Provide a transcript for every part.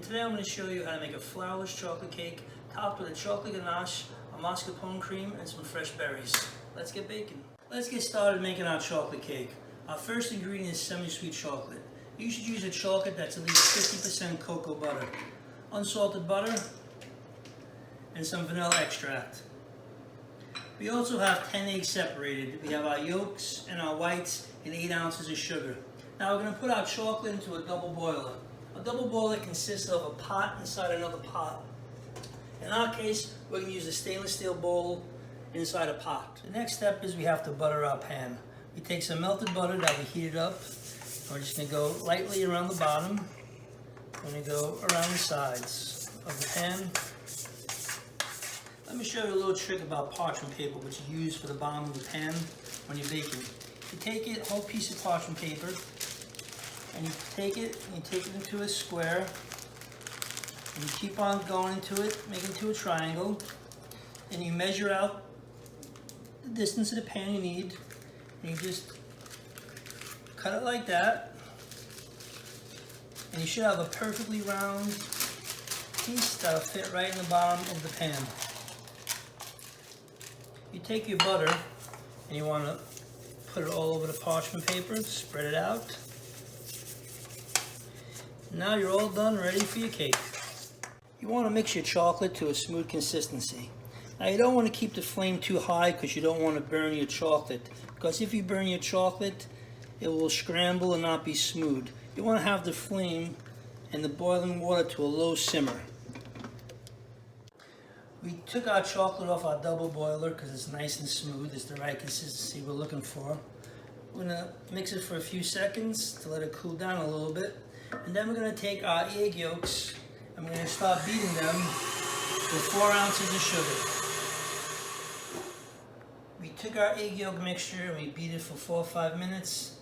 Today I'm going to show you how to make a flourless chocolate cake topped with a chocolate ganache, a mascarpone cream, and some fresh berries. Let's get baking. Let's get started making our chocolate cake. Our first ingredient is semi-sweet chocolate. You should use a chocolate that's at least 50% cocoa butter, unsalted butter, and some vanilla extract. We also have 10 eggs separated. We have our yolks and our whites and 8 ounces of sugar. Now we're going to put our chocolate into a double boiler. A double boiler consists of a pot inside another pot. In our case, we're going to use a stainless steel bowl inside a pot. The next step is we have to butter our pan. We take some melted butter that we heated up. We're just going to go lightly around the bottom. We're going to go around the sides of the pan. Let me show you a little trick about parchment paper, which you use for the bottom of the pan when you're baking. You take a whole piece of parchment paper, and you take it into a square, and you keep on going into it, make it into a triangle, and you measure out the distance of the pan you need, and you just cut it like that, and you should have a perfectly round piece that'll fit right in the bottom of the pan. You take your butter and you want to put it all over the parchment paper, spread it out. Now you're all done, ready for your cake. You want to mix your chocolate to a smooth consistency. Now you don't want to keep the flame too high because you don't want to burn your chocolate. Because if you burn your chocolate, it will scramble and not be smooth. You want to have the flame and the boiling water to a low simmer. We took our chocolate off our double boiler because it's nice and smooth. It's the right consistency we're looking for. We're going to mix it for a few seconds to let it cool down a little bit. And then we're going to take our egg yolks and we're going to start beating them with 4 ounces of sugar. We took our egg yolk mixture and we beat it for 4 or 5 minutes.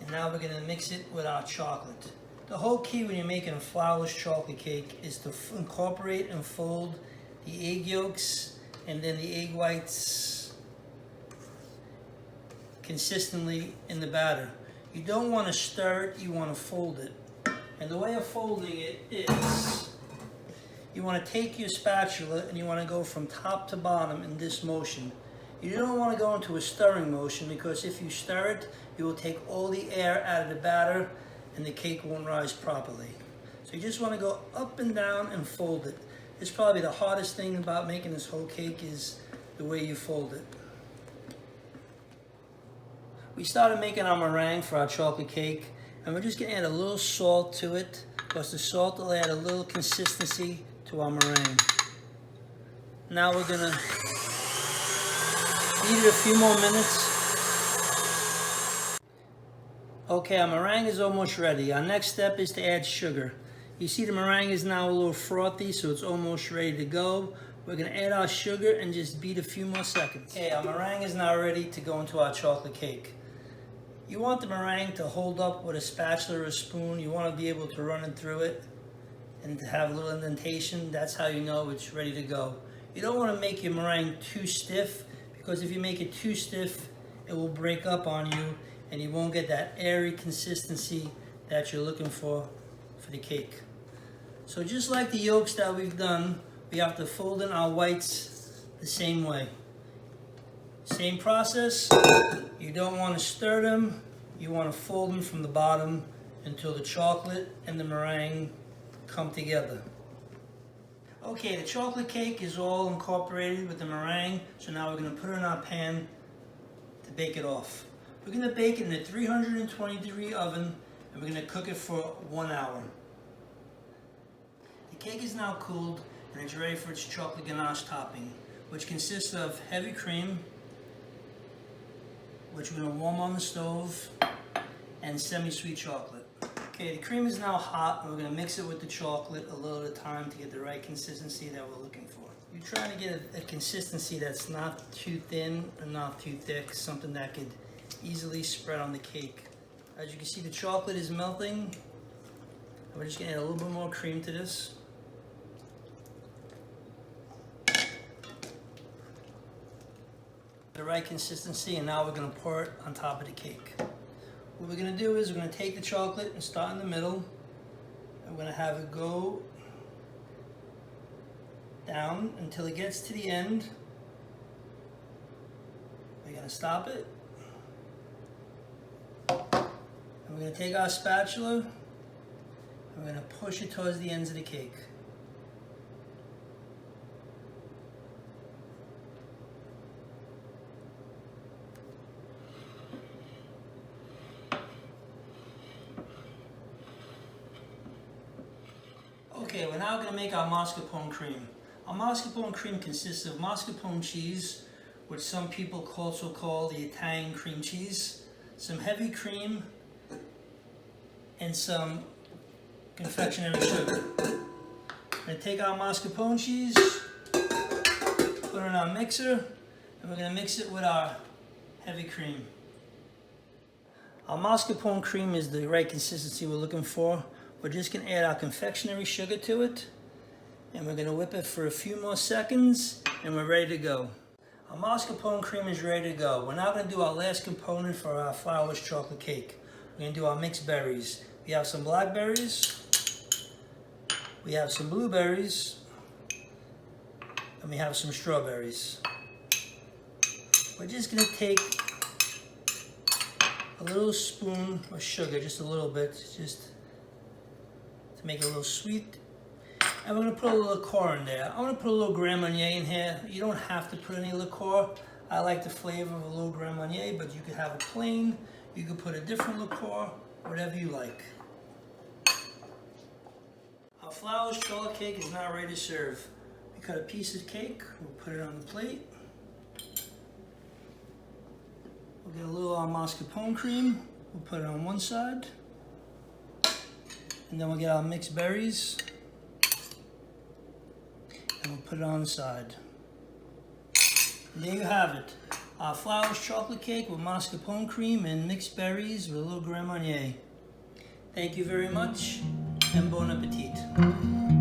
And now we're going to mix it with our chocolate. The whole key when you're making a flourless chocolate cake is to incorporate and fold the egg yolks and then the egg whites consistently in the batter. You don't want to stir it, you want to fold it. And the way of folding it is, you want to take your spatula and you want to go from top to bottom in this motion. You don't want to go into a stirring motion because if you stir it, you will take all the air out of the batter and the cake won't rise properly. So you just want to go up and down and fold it. It's probably the hardest thing about making this whole cake is the way you fold it. We started making our meringue for our chocolate cake, and we're just going to add a little salt to it because the salt will add a little consistency to our meringue. Now we're going to beat it a few more minutes. Okay, our meringue is almost ready. Our next step is to add sugar. You see the meringue is now a little frothy, so it's almost ready to go. We're going to add our sugar and just beat a few more seconds. Okay, our meringue is now ready to go into our chocolate cake. You want the meringue to hold up with a spatula or a spoon. You want to be able to run it through it and to have a little indentation. That's how you know it's ready to go. You don't want to make your meringue too stiff because if you make it too stiff, it will break up on you and you won't get that airy consistency that you're looking for the cake. So just like the yolks that we've done, we have to fold in our whites the same way. Same process. You don't want to stir them. You want to fold them from the bottom until the chocolate and the meringue come together. Okay, the chocolate cake is all incorporated with the meringue, so now we're going to put it in our pan to bake it off. We're going to bake it in a 320-degree oven, and we're going to cook it for 1 hour. The cake is now cooled, and it's ready for its chocolate ganache topping, which consists of heavy cream, which we're going to warm on the stove, and semi-sweet chocolate. Okay, the cream is now hot, and we're going to mix it with the chocolate a little at a time to get the right consistency that we're looking for. You're trying to get a consistency that's not too thin and not too thick, something that could easily spread on the cake. As you can see, the chocolate is melting. We're just going to add a little bit more cream to this. The right consistency, and now we're going to pour it on top of the cake. What we're going to do is we're going to take the chocolate and start in the middle, I'm going to have it go down until it gets to the end. We're going to stop it. And we're going to take our spatula and we're going to push it towards the ends of the cake. Okay, we're now going to make our mascarpone cream. Our mascarpone cream consists of mascarpone cheese, which some people also call the Italian cream cheese, some heavy cream, and some confectionery sugar. We're going to take our mascarpone cheese, put it in our mixer, and we're going to mix it with our heavy cream. Our mascarpone cream is the right consistency we're looking for. We're just going to add our confectionery sugar to it, and we're going to whip it for a few more seconds, and we're ready to go. Our mascarpone cream is ready to go. We're now going to do our last component for our flourless chocolate cake. We're going to do our mixed berries. We have some blackberries, we have some blueberries, and we have some strawberries. We're just going to take a little spoon of sugar, just a little bit, just to make it a little sweet. And we're going to put a little liqueur in there. I'm going to put a little Grand Marnier in here. You don't have to put any liqueur. I like the flavor of a little Grand Marnier, but you could have it plain. You could put a different liqueur, whatever you like. Our flourless chocolate cake is now ready to serve. We cut a piece of cake, we'll put it on the plate. We'll get a little mascarpone cream, we'll put it on one side. And then we'll get our mixed berries, and we'll put it on the side. And there you have it. Our flourless chocolate cake with mascarpone cream and mixed berries with a little Grand Marnier. Thank you very much, and bon appetit.